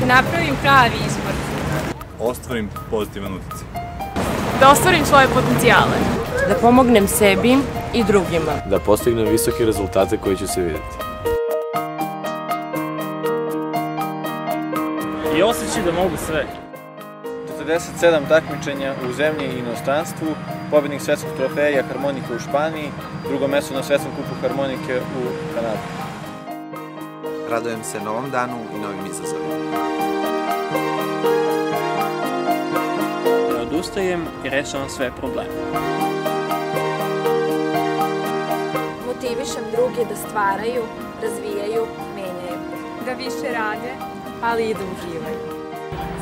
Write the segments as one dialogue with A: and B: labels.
A: napravim pravi izbor.
B: Ostvarim pozitivan utjecaj.
A: Da ostvarim svoje potencijale.
C: Da pomognem sebi i drugima.
D: Da postignem visoke rezultate koji će se vidjeti.
E: I osjećaj da mogu sve.
F: 47 takmičenja u zemlji i inostranstvu, pobednik svetskog trofeja harmonike u Španiji, drugo mesto na svetskom kupu harmonike u Kanadi.
G: Radujem se novom danu i novim izazovima.
E: Ne odustajem i rešavam sve probleme.
H: Motivišem druge da stvaraju, razvijaju, menjaju.
A: Da više rade,
C: ali i da uživaju.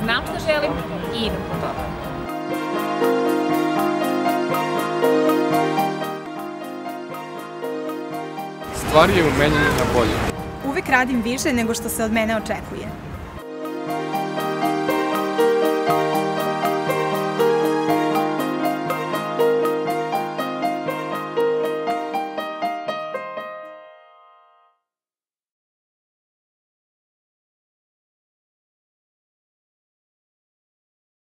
A: Znam što želim i idem po toga.
I: Stvar je u menjanju na bolje.
J: Uvek radim više nego što se od mene očekuje.